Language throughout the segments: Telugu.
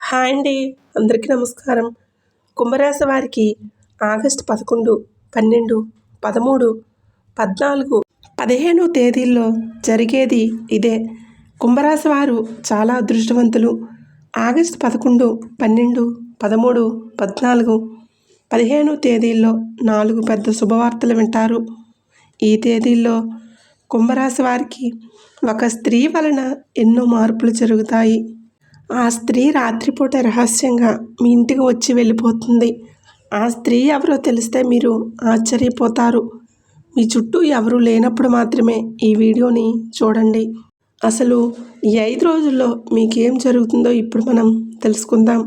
హాయ్ అండి. అందరికీ నమస్కారం. కుంభరాశి వారికి ఆగస్టు 11, 12, 13, 14, 15 తేదీల్లో జరిగేది ఇదే. కుంభరాశి వారు చాలా అదృష్టవంతులు. ఆగస్టు 11, 12, 13, 14, 15 తేదీల్లో 4 పెద్ద శుభవార్తలు వింటారు. ఈ తేదీల్లో కుంభరాశి వారికి ఒక స్త్రీ వలన ఎన్నో మార్పులు జరుగుతాయి. ఆ స్త్రీ రాత్రిపూట రహస్యంగా మీ ఇంటికి వచ్చి వెళ్ళిపోతుంది. ఆ స్త్రీ ఎవరో తెలిస్తే మీరు ఆశ్చర్యపోతారు. మీ చుట్టూ ఎవరూ లేనప్పుడు మాత్రమే ఈ వీడియోని చూడండి. అసలు ఈ 5 రోజుల్లో మీకేం జరుగుతుందో ఇప్పుడు మనం తెలుసుకుందాం.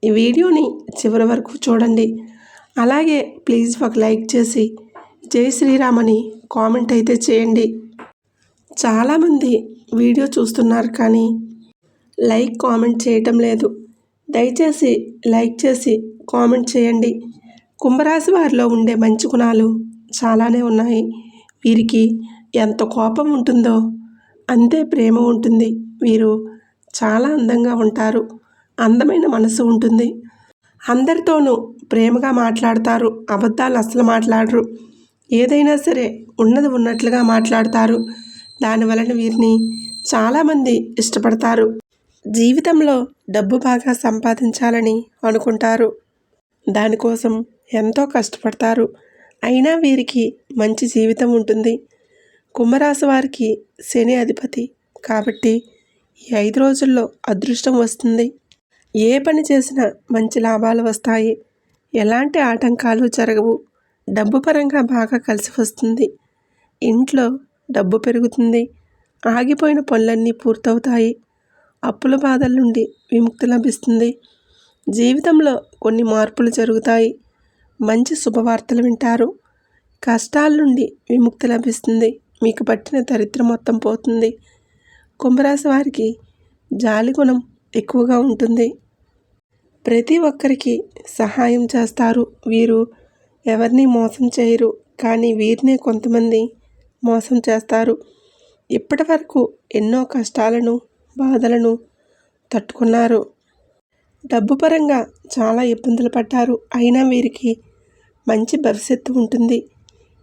ఈ వీడియోని చివరి వరకు చూడండి. అలాగే ప్లీజ్ ఒక లైక్ చేసి జై శ్రీరామ్ అని కామెంట్ అయితే చేయండి. చాలామంది వీడియో చూస్తున్నారు కానీ లైక్ కామెంట్ చేయటం లేదు. దయచేసి లైక్ చేసి కామెంట్ చేయండి. కుంభరాశి వారిలో ఉండే మంచి గుణాలు చాలానే ఉన్నాయి. వీరికి ఎంత కోపం ఉంటుందో అంతే ప్రేమ ఉంటుంది. వీరు చాలా అందంగా ఉంటారు. అందమైన మనసు ఉంటుంది. అందరితోనూ ప్రేమగా మాట్లాడతారు. అబద్ధాలు అస్సలు మాట్లాడరు. ఏదైనా సరే ఉన్నది ఉన్నట్లుగా మాట్లాడతారు. దానివలన వీరిని చాలామంది ఇష్టపడతారు. జీవితంలో డబ్బు బాగా సంపాదించాలని అనుకుంటారు. దానికోసం ఎంతో కష్టపడతారు. అయినా వీరికి మంచి జీవితం ఉంటుంది. కుంభరాశి వారికి శని అధిపతి కాబట్టి ఈ 5 రోజుల్లో అదృష్టం వస్తుంది. ఏ పని చేసినా మంచి లాభాలు వస్తాయి. ఎలాంటి ఆటంకాలు జరగవు. డబ్బు పరంగా బాగా కలిసి వస్తుంది. ఇంట్లో డబ్బు పెరుగుతుంది. ఆగిపోయిన పనులన్నీ పూర్తవుతాయి. అప్పుల బాధల నుండి విముక్తి లభిస్తుంది. జీవితంలో కొన్ని మార్పులు జరుగుతాయి. మంచి శుభవార్తలు వింటారు. కష్టాల నుండి విముక్తి లభిస్తుంది. మీకు పట్టిన దరిద్రం మొత్తం పోతుంది. కుంభరాశి వారికి జాలి గుణం ఎక్కువగా ఉంటుంది. ప్రతి ఒక్కరికి సహాయం చేస్తారు. వీరు ఎవరిని మోసం చేయరు. కానీ వీరినే కొంతమంది మోసం చేస్తారు. ఇప్పటి వరకు ఎన్నో కష్టాలను బాధలను తట్టుకున్నారు. డబ్బు పరంగా చాలా ఇబ్బందులు పడ్డారు. అయినా వీరికి మంచి భవిష్యత్తు ఉంటుంది.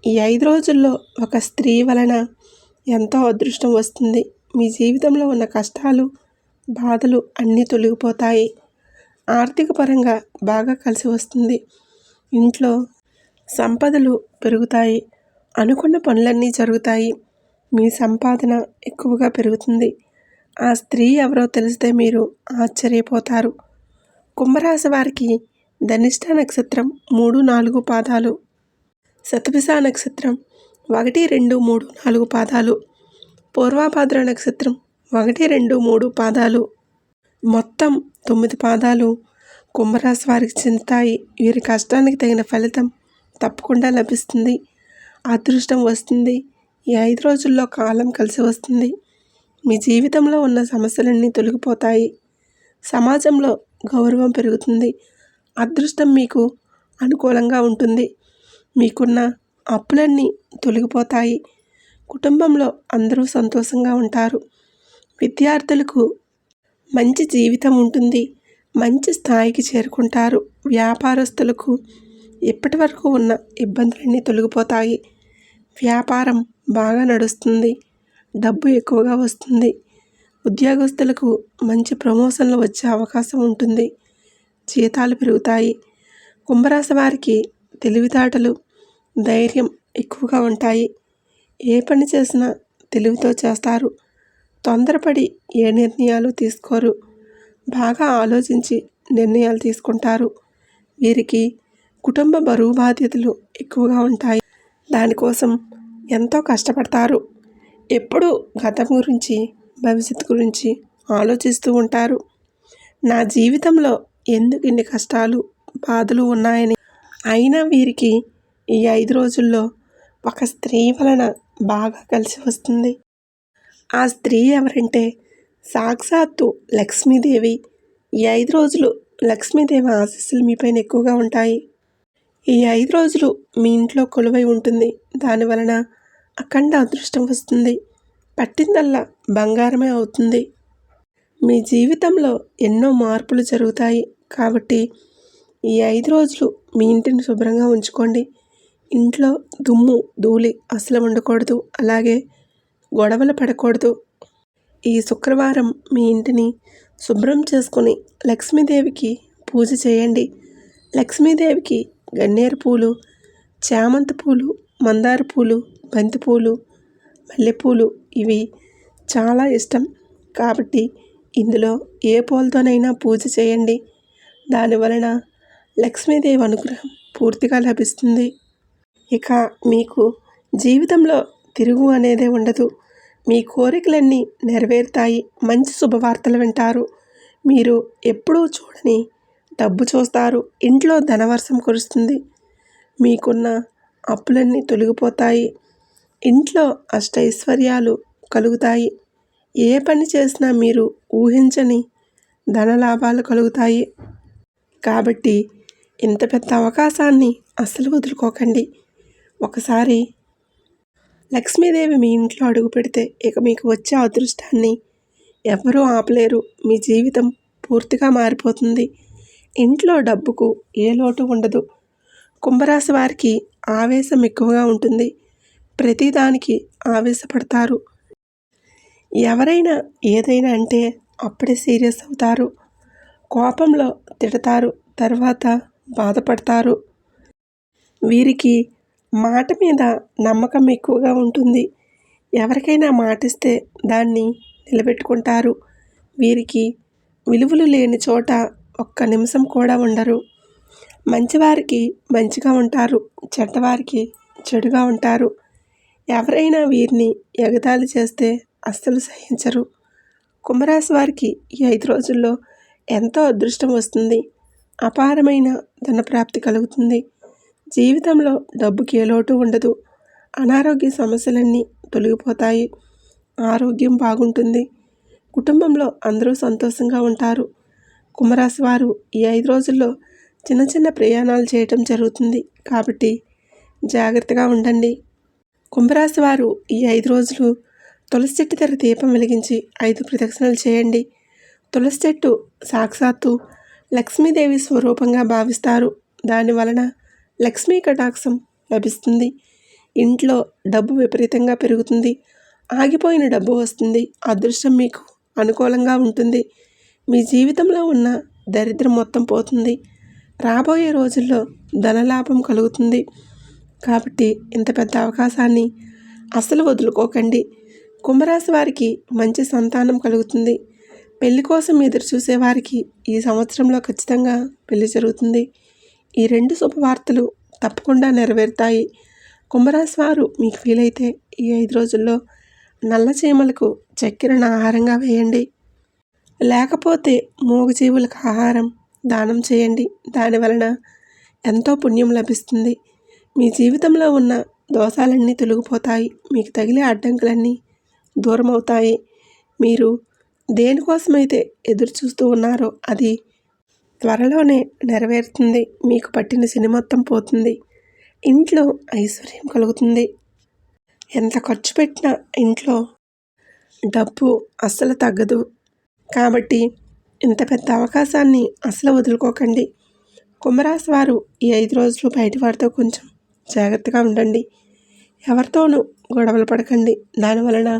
ఈ 5 రోజుల్లో ఒక స్త్రీ వలన ఎంతో అదృష్టం వస్తుంది. మీ జీవితంలో ఉన్న కష్టాలు బాధలు అన్నీ తొలగిపోతాయి. ఆర్థిక పరంగా బాగా కలిసి వస్తుంది. ఇంట్లో సంపదలు పెరుగుతాయి. అనుకున్న పనులన్నీ జరుగుతాయి. మీ సంపాదన ఎక్కువగా పెరుగుతుంది. ఆ స్త్రీ ఎవరో తెలిస్తే మీరు ఆశ్చర్యపోతారు. కుంభరాశి వారికి ధనిష్ట నక్షత్రం 3, 4 పాదాలు, శతభిష నక్షత్రం 1, 2, 3, 4 పాదాలు, పూర్వభాద్ర నక్షత్రం 1, 2, 3 పాదాలు, మొత్తం 9 పాదాలు కుంభరాశి వారికి చెందుతాయి. వీరి కష్టానికి తగిన ఫలితం తప్పకుండా లభిస్తుంది. అదృష్టం వస్తుంది. ఈ 5 రోజుల్లో కాలం కలిసి వస్తుంది. మీ జీవితంలో ఉన్న సమస్యలన్నీ తొలగిపోతాయి. సమాజంలో గౌరవం పెరుగుతుంది. అదృష్టం మీకు అనుకూలంగా ఉంటుంది. మీకున్న అప్పులన్నీ తొలగిపోతాయి. కుటుంబంలో అందరూ సంతోషంగా ఉంటారు. విద్యార్థులకు మంచి జీవితం ఉంటుంది. మంచి స్థాయికి చేరుకుంటారు. వ్యాపారస్తులకు ఇప్పటి వరకు ఉన్న ఇబ్బందులన్నీ తొలగిపోతాయి. వ్యాపారం బాగా నడుస్తుంది. డబ్బు ఎక్కువగా వస్తుంది. ఉద్యోగస్తులకు మంచి ప్రమోషన్లు వచ్చే అవకాశం ఉంటుంది. జీతాలు పెరుగుతాయి. కుంభరాశి వారికి తెలివితేటలు ధైర్యం ఎక్కువగా ఉంటాయి. ఏ పని చేసినా తెలివితో చేస్తారు. తొందరపడి ఏ నిర్ణయాలు తీసుకోరు. బాగా ఆలోచించి నిర్ణయాలు తీసుకుంటారు. వీరికి కుటుంబ బరువు బాధ్యతలు ఎక్కువగా ఉంటాయి. దానికోసం ఎంతో కష్టపడతారు. ఎప్పుడూ గతం గురించి భవిష్యత్తు గురించి ఆలోచిస్తూ ఉంటారు. నా జీవితంలో ఎందుకు ఇన్ని కష్టాలు బాధలు ఉన్నాయని. అయినా వీరికి ఈ 5 రోజుల్లో ఒక స్త్రీ వలన బాగా కలిసి వస్తుంది. ఆ స్త్రీ ఎవరంటే సాక్షాత్తు లక్ష్మీదేవి. ఈ 5 రోజులు లక్ష్మీదేవి ఆశీస్సులు మీపైన ఎక్కువగా ఉంటాయి. ఈ 5 రోజులు మీ ఇంట్లో కొలువై ఉంటుంది. దానివలన అఖండ అదృష్టం వస్తుంది. పట్టిందల్లా బంగారమే అవుతుంది. మీ జీవితంలో ఎన్నో మార్పులు జరుగుతాయి. కాబట్టి ఈ 5 రోజులు మీ ఇంటిని శుభ్రంగా ఉంచుకోండి. ఇంట్లో దుమ్ము, ధూళి అసలు ఉండకూడదు. అలాగే గొడవలు పడకూడదు. ఈ శుక్రవారం మీ ఇంటిని శుభ్రం చేసుకొని లక్ష్మీదేవికి పూజ చేయండి. లక్ష్మీదేవికి గన్నేరు పూలు, చామంతి పూలు, మందార పూలు, బంతి పూలు, మల్లెపూలు ఇవి చాలా ఇష్టం. కాబట్టి ఇందులో ఏ పూలతోనైనా పూజ చేయండి. దానివలన లక్ష్మీదేవి అనుగ్రహం పూర్తిగా లభిస్తుంది. ఇక మీకు జీవితంలో తిరుగు అనేదే ఉండదు. మీ కోరికలన్నీ నెరవేరుతాయి. మంచి శుభవార్తలు వింటారు. మీరు ఎప్పుడూ చూడని డబ్బు చూస్తారు. ఇంట్లో ధనవర్షం కురుస్తుంది. మీకున్న అప్పులన్నీ తొలగిపోతాయి. ఇంట్లో అష్టైశ్వర్యాలు కలుగుతాయి. ఏ పని చేసినా మీరు ఊహించని ధనలాభాలు కలుగుతాయి. కాబట్టి ఇంత పెద్ద అవకాశాన్ని అస్సలు వదులుకోకండి. ఒకసారి లక్ష్మీదేవి మీ ఇంట్లో అడుగు పెడితే ఇక మీకు వచ్చే అదృష్టాన్ని ఎవరూ ఆపలేరు. మీ జీవితం పూర్తిగా మారిపోతుంది. ఇంట్లో డబ్బుకు ఏ లోటు ఉండదు. కుంభరాశి వారికి ఆవేశం ఎక్కువగా ఉంటుంది. ప్రతిదానికి ఆవేశపడతారు. ఎవరైనా ఏదైనా అంటే అప్పుడే సీరియస్ అవుతారు. కోపంలో తిడతారు, తర్వాత బాధపడతారు. వీరికి మాట మీద నమ్మకం ఎక్కువగా ఉంటుంది. ఎవరికైనా మాటిస్తే దాన్ని నిలబెట్టుకుంటారు. వీరికి విలువలు లేని చోట ఒక్క నిమిషం కూడా ఉండరు. మంచివారికి మంచిగా ఉంటారు, చెడ్డవారికి చెడుగా ఉంటారు. ఎవరైనా వీరిని ఎగతాళి చేస్తే అస్సలు సహించరు. కుంభరాశి వారికి ఈ 5 రోజుల్లో ఎంతో అదృష్టం వస్తుంది. అపారమైన ధనప్రాప్తి కలుగుతుంది. జీవితంలో డబ్బుకి ఏ లోటు ఉండదు. అనారోగ్య సమస్యలన్నీ తొలగిపోతాయి. ఆరోగ్యం బాగుంటుంది. కుటుంబంలో అందరూ సంతోషంగా ఉంటారు. కుంభరాశి వారు ఈ 5 రోజుల్లో చిన్న చిన్న ప్రయాణాలు చేయటం జరుగుతుంది. కాబట్టి జాగ్రత్తగా ఉండండి. కుంభరాశి వారు ఈ 5 రోజులు తులసి చెట్టు దగ్గర దీపం వెలిగించి 5 ప్రదక్షిణలు చేయండి. తులసి చెట్టు సాక్షాత్తు లక్ష్మీదేవి స్వరూపంగా భావిస్తారు. దానివలన లక్ష్మీ కటాక్షం లభిస్తుంది. ఇంట్లో డబ్బు విపరీతంగా పెరుగుతుంది. ఆగిపోయిన డబ్బు వస్తుంది. అదృష్టం మీకు అనుకూలంగా ఉంటుంది. మీ జీవితంలో ఉన్న దరిద్రం మొత్తం పోతుంది. రాబోయే రోజుల్లో ధనలాభం కలుగుతుంది. కాబట్టి ఇంత పెద్ద అవకాశాన్ని అస్సలు వదులుకోకండి. కుంభరాశి వారికి మంచి సంతానం కలుగుతుంది. పెళ్లి కోసం ఎదురు చూసేవారికి ఈ సంవత్సరంలో ఖచ్చితంగా పెళ్లి జరుగుతుంది. ఈ 2 శుభవార్తలు తప్పకుండా నెరవేరుతాయి. కుంభరాశి వారు మీకు వీలైతే ఈ 5 రోజుల్లో నల్ల చీమలకు చక్కెరను ఆహారంగా వేయండి. లేకపోతే మూగజీవులకు ఆహారం దానం చేయండి. దానివలన ఎంతో పుణ్యం లభిస్తుంది. మీ జీవితంలో ఉన్న దోషాలన్నీ తొలగిపోతాయి. మీకు తగిలే అడ్డంకులన్నీ దూరం అవుతాయి. మీరు దేనికోసమైతే ఎదురు చూస్తూ ఉన్నారో అది త్వరలోనే నెరవేరుతుంది. మీకు పట్టిన శని మొత్తం పోతుంది. ఇంట్లో ఐశ్వర్యం కలుగుతుంది. ఎంత ఖర్చు పెట్టినా ఇంట్లో డబ్బు అస్సలు తగ్గదు. కాబట్టి ఇంత పెద్ద అవకాశాన్ని అస్సలు వదులుకోకండి. కుంభరాశి వారు ఈ 5 రోజులు బయటి వారితో కొంచెం జాగ్రత్తగా ఉండండి. ఎవరితోనూ గొడవలు పడకండి. దానివలన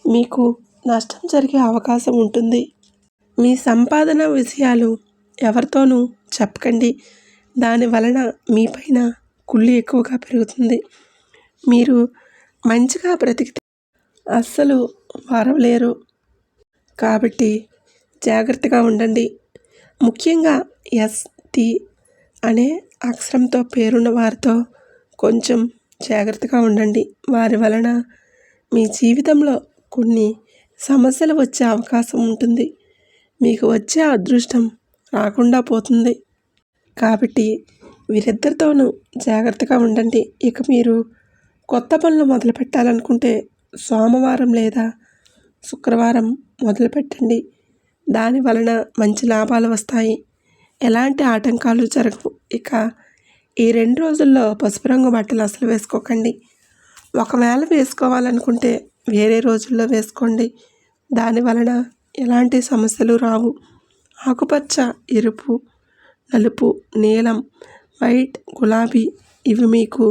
మీకు నష్టం జరిగే అవకాశం ఉంటుంది. మీ సంపాదన విషయాలు ఎవరితోనూ చెప్పకండి. దానివలన మీపైన కుళ్ళు ఎక్కువగా పెరుగుతుంది. మీరు మంచిగా బ్రతికితే అస్సలు వారవలేరు. కాబట్టి జాగ్రత్తగా ఉండండి. ముఖ్యంగా ఎస్టీ అనే అక్షరంతో పేరున్న వారితో కొంచెం జాగ్రత్తగా ఉండండి. వారి వలన మీ జీవితంలో కొన్ని సమస్యలు వచ్చే అవకాశం ఉంటుంది. మీకు వచ్చే అదృష్టం రాకుండా పోతుంది. కాబట్టి వీరిద్దరితోనూ జాగ్రత్తగా ఉండండి. ఇక మీరు కొత్త పనులు మొదలు పెట్టాలనుకుంటే సోమవారం లేదా శుక్రవారం మొదలుపెట్టండి. దాని వలన మంచి లాభాలు వస్తాయి. ఎలాంటి ఆటంకాలు జరగవు. ఇక ఈ 2 రోజుల్లో పసుపు రంగు బట్టలు అసలు వేసుకోకండి. ఒకవేళ వేసుకోవాలనుకుంటే వేరే రోజుల్లో వేసుకోండి. దాని వలన ఎలాంటి సమస్యలు రావు. ఆకుపచ్చ, ఎరుపు, నలుపు, నీలం, వైట్, గులాబీ ఇవి మీకు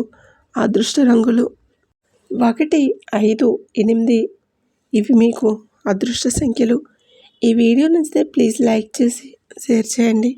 అదృష్ట రంగులు. 1, 5, 8 ఇవి మీకు అదృష్ట సంఖ్యలు. ఈ వీడియో నచ్చితే ప్లీజ్ లైక్ చేసి షేర్ చేయండి.